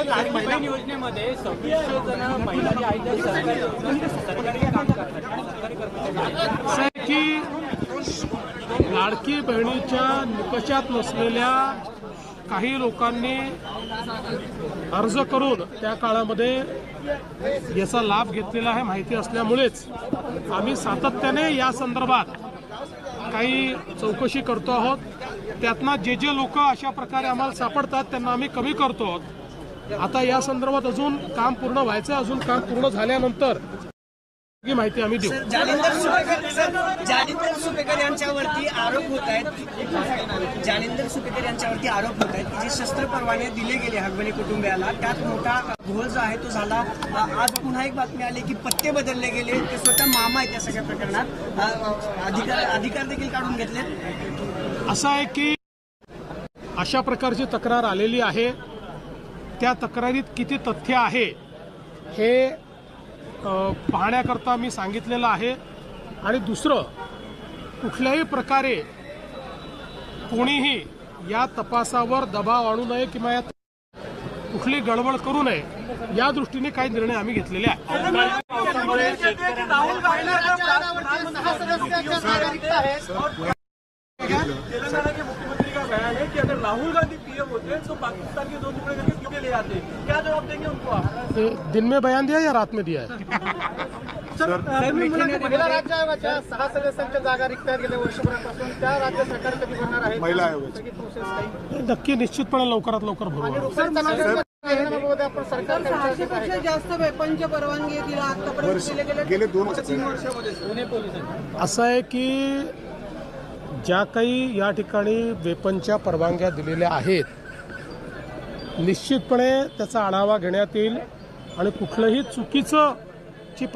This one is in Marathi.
लाडकी बहीण योजनेमध्ये 2600 जण महिला जी आहेत त्या सरकारी काम करतात की लाडकी बहिणीच्या निकषात नसलेल्या काही लोकांनी अर्ज करून त्या काळामध्ये याचा लाभ घेतलेला आहे माहिती असल्यामुळेच आम्ही सातत्याने या संदर्भात काही चौकशी करतो आहोत। त्यातनं जे लोक अशा प्रकारे आम्हाला सापडतात त्यांना आम्ही कमी करतो आहोत। आता या संदर्भात अजून काम पूर्ण व्हायचं, अजून काम पूर्ण झाल्यानंतर ही माहिती आम्ही देऊ। जालिंदर सुपेकर यांच्यावरती आरोप होत आहेत की जे शस्त्र परवाने दिले गेले हगवणे कुटुंबियाला त्यात मोठा घोळ जो आहे तो झाला। आज पुन्हा एक बातमी आली की पत्ते बदलले गेले, ते स्वतः मामा आहेत त्या सगळ्या प्रकरणात, अधिकार देखील काढून घेतले। असं आहे की अशा प्रकारची तक्रार आलेली आहे, त्या तक्रारीत किती तथ्य आहे हे पाहण्याकरता मी सांगितलेलं आहे। आणि दुसरं, कुठल्याही प्रकारे कोणीही या तपासावर दबाव आणू नये किंवा या कुठली गडबड करू नये या दृष्टीने काही निर्णय आम्ही घेतलेले आहेत। तेलंगाना के मुख्यमंत्री का बयान है कि अगर राहुल गांधी पीएम होते तो पाकिस्तान के 2 टुकड़े करके क्यों ले जाते, क्या जवाब देंगे उनको आप? दिन में बयान दिया या रात में दिया है? महिला राज्य आयोगाच्या 6 सदस्यांच्या जागा रिक्त आहेत गेल्या वर्षभरापासून, त्या राज्य सरकार कधी भरणार आहे? महिला आयोगाची नक्की निश्चितपणे लवकरात लवकर भरू। आपण सरकार 600पेक्षा जास्त वेपनच्या परवानगी दिला आतापर्यंत गेले 2-3 वर्षामध्ये असं आहे की ज्या काही या ठिकाणी वेपनच्या परवानग्या दिलेल्या आहेत निश्चितपणे त्याचा आढावा घेण्यात येईल आणि कुठलंही चुकीचं ची